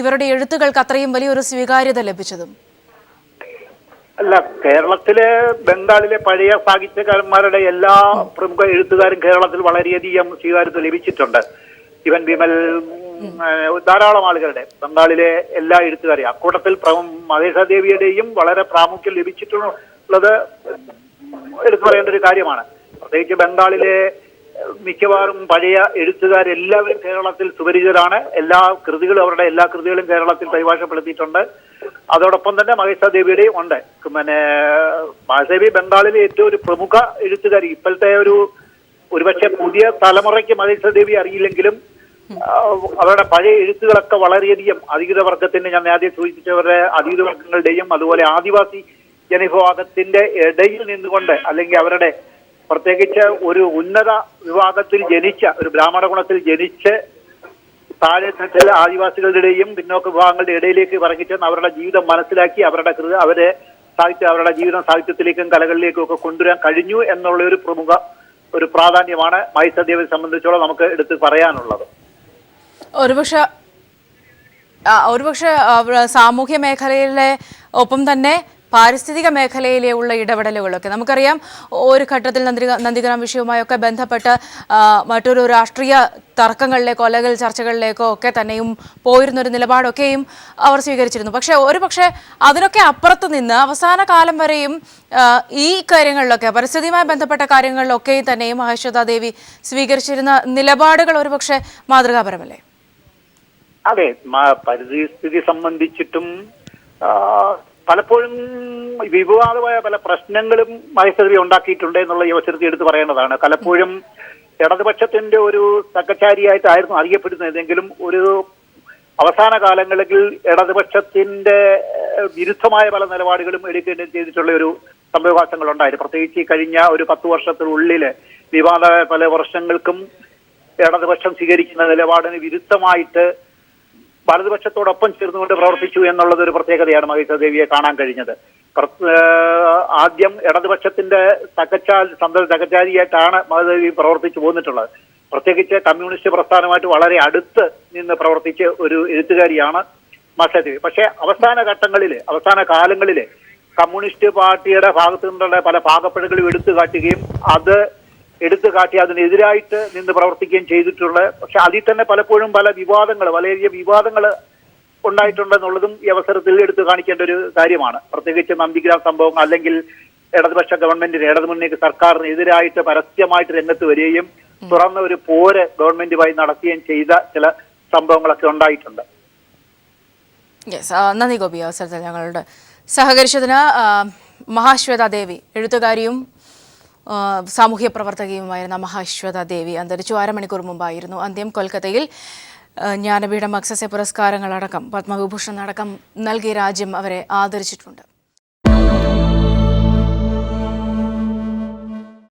ഇവരുടെ എഴുത്തുകൾക്ക് അത്രയും വലിയൊരു സ്വീകാര്യത ലഭിച്ചതും. അല്ല, കേരളത്തിലെ ബംഗാളിലെ പഴയ സാഹിത്യകാരന്മാരുടെ എല്ലാ പ്രമുഖ എഴുത്തുകാരും കേരളത്തിൽ വളരെയധികം സ്വീകാര്യത ലഭിച്ചിട്ടുണ്ട്. ശിവൻ വിമൽ, ധാരാളം ആളുകളുടെ ബംഗാളിലെ എല്ലാ എഴുത്തുകാരെയും, അക്കൂട്ടത്തിൽ മഹാശ്വേതാ ദേവിയുടെയും വളരെ പ്രാമുഖ്യം ലഭിച്ചിട്ടുള്ളത് എടുത്തു പറയേണ്ട ഒരു കാര്യമാണ്. പ്രത്യേകിച്ച് ബംഗാളിലെ മിക്കവാറും പഴയ എഴുത്തുകാരെല്ലാവരും കേരളത്തിൽ സുപരിചിതരാണ്. എല്ലാ കൃതികളും കേരളത്തിൽ പരിഭാഷപ്പെടുത്തിയിട്ടുണ്ട്. അതോടൊപ്പം തന്നെ മഹേഷ ദേവിയുടെയും ഉണ്ട്. മഹേഷ ദേവി ബംഗാളിലെ ഏറ്റവും ഒരു പ്രമുഖ എഴുത്തുകാരി. ഇപ്പോഴത്തെ ഒരുപക്ഷെ പുതിയ തലമുറയ്ക്ക് മഹേഷ ദേവി അറിയില്ലെങ്കിലും അവരുടെ പഴയ എഴുത്തുകളൊക്കെ വളരെയധികം അധീത വർഗത്തിന്റെ, ഞാൻ നേരത്തെ സൂചിപ്പിച്ചവരുടെ അധീത വർഗങ്ങളുടെയും അതുപോലെ ആദിവാസി ജനവിഭാഗത്തിന്റെ ഇടയിൽ നിന്നുകൊണ്ട്, അല്ലെങ്കിൽ അവരുടെ പ്രത്യേകിച്ച് ഒരു ഉന്നത വിഭാഗത്തിൽ ജനിച്ച, ഒരു ബ്രാഹ്മണ ഗുണത്തിൽ ജനിച്ച് താഴെ തട്ടിൽ ആദിവാസികളുടെയും പിന്നോക്ക വിഭാഗങ്ങളുടെ ഇടയിലേക്ക് ഇറങ്ങിച്ചെന്ന് അവരുടെ ജീവിതം മനസ്സിലാക്കി അവരുടെ ജീവിതം സാഹിത്യത്തിലേക്കും കലകളിലേക്കും ഒക്കെ കൊണ്ടുവരാൻ കഴിഞ്ഞു എന്നുള്ള ഒരു പ്രാധാന്യമാണ് മഹേഷ ദേവിയെ സംബന്ധിച്ചോളം നമുക്ക് എടുത്ത് പറയാനുള്ളത്. ഒരുപക്ഷെ സാമൂഹ്യ മേഖലയിലെ ഒപ്പം തന്നെ പാരിസ്ഥിതിക മേഖലയിലുള്ള ഇടപെടലുകളൊക്കെ നമുക്കറിയാം. ഒരു ഘട്ടത്തിൽ നന്ദിഗ്രാം വിഷയവുമായൊക്കെ ബന്ധപ്പെട്ട് മറ്റൊരു രാഷ്ട്രീയ തർക്കങ്ങളിലേക്കോ അല്ലെങ്കിൽ ചർച്ചകളിലേക്കോ ഒക്കെ തന്നെയും പോയിരുന്നൊരു നിലപാടൊക്കെയും അവർ സ്വീകരിച്ചിരുന്നു. പക്ഷേ അതിനൊക്കെ അപ്പുറത്ത് നിന്ന് അവസാന കാലം വരെയും ഈ കാര്യങ്ങളിലൊക്കെ പരിസ്ഥിതിയുമായി ബന്ധപ്പെട്ട കാര്യങ്ങളിലൊക്കെയും തന്നെയും മഹേശ്വത ദേവി സ്വീകരിച്ചിരുന്ന നിലപാടുകൾ ഒരുപക്ഷെ മാതൃകാപരമല്ലേ? അതെ, പരിസ്ഥിതി സംബന്ധിച്ചിട്ടും പലപ്പോഴും വിവാദമായ പല പ്രശ്നങ്ങളും മഹേഷ ദേവി ഉണ്ടാക്കിയിട്ടുണ്ട് എന്നുള്ള ഈ അവസരത്തിൽ എടുത്തു പറയേണ്ടതാണ്. പലപ്പോഴും ഇടതുപക്ഷത്തിന്റെ ഒരു സഹചാരിയായിട്ടായിരുന്നു അറിയപ്പെടുന്നതെങ്കിലും ഒരു അവസാന കാലങ്ങളിൽ ഇടതുപക്ഷത്തിന്റെ വിരുദ്ധമായ പല നിലപാടുകളും എടുക്കേണ്ടി ചെയ്തിട്ടുള്ള ഒരു സംഭവവികാസങ്ങൾ ഉണ്ടായിരുന്നു. പ്രത്യേകിച്ച് കഴിഞ്ഞ ഒരു 10 വർഷത്തിനുള്ളിൽ വിവാദ പല വർഷങ്ങൾക്കും ഇടതുപക്ഷം സ്വീകരിക്കുന്ന നിലപാടിന് വിരുദ്ധമായിട്ട് വലതുപക്ഷത്തോടൊപ്പം ചേർന്നുകൊണ്ട് പ്രവർത്തിച്ചു എന്നുള്ളത് ഒരു പ്രത്യേകതയാണ് മഹേഷ ദേവിയെ കാണാൻ കഴിഞ്ഞത്. ആദ്യം ഇടതുപക്ഷത്തിന്റെ സഹചാരിയായിട്ടാണ് മഹേഷ പ്രവർത്തിച്ചു പോന്നിട്ടുള്ളത്. പ്രത്യേകിച്ച് കമ്മ്യൂണിസ്റ്റ് പ്രസ്ഥാനമായിട്ട് വളരെ അടുത്ത് നിന്ന് പ്രവർത്തിച്ച ഒരു എഴുത്തുകാരിയാണ് മഹേഷ ദേവി. പക്ഷേ അവസാന കാലങ്ങളിൽ കമ്മ്യൂണിസ്റ്റ് പാർട്ടിയുടെ ഭാഗത്തു നിന്നുള്ള പല പാകപ്പിഴകളും എടുത്തു കാട്ടി അതിനെതിരായിട്ട് നിന്ന് പ്രവർത്തിക്കുകയും ചെയ്തിട്ടുള്ളത്. പക്ഷെ അതിൽ തന്നെ പലപ്പോഴും വളരെയധികം വിവാദങ്ങൾ ഉണ്ടായിട്ടുണ്ടെന്നുള്ളതും ഈ അവസരത്തിൽ എടുത്തു കാണിക്കേണ്ട ഒരു കാര്യമാണ്. പ്രത്യേകിച്ച് നന്ദിഗ്രാം സംഭവം, അല്ലെങ്കിൽ ഇടതുപക്ഷ ഗവൺമെന്റിന്, ഇടതുമുന്നണി സർക്കാരിന് എതിരായിട്ട് പരസ്യമായിട്ട് രംഗത്ത് വരികയും തുറന്ന ഒരു പോര് ഗവൺമെന്റുമായി നടത്തുകയും ചെയ്ത ചില സംഭവങ്ങളൊക്കെ ഉണ്ടായിട്ടുണ്ട്. നന്ദി ഗോപി, അവസരത്തിൽ ഞങ്ങളുടെ സഹകരിച്ചതിന്. മഹാശ്വേത ദേവി, എഴുത്തുകാരിയും സാമൂഹ്യ പ്രവർത്തകയുമായിരുന്ന മഹാശ്വേത ദേവി അന്തരിച്ചു. 1/2 മണിക്കൂർ മുമ്പായിരുന്നു അന്ത്യം. കൊൽക്കത്തയിൽ ജ്ഞാനപീഠം മക്സസെ പുരസ്കാരങ്ങളടക്കം പത്മവിഭൂഷൺ അടക്കം നൽകി രാജ്യം അവരെ ആദരിച്ചിട്ടുണ്ട്.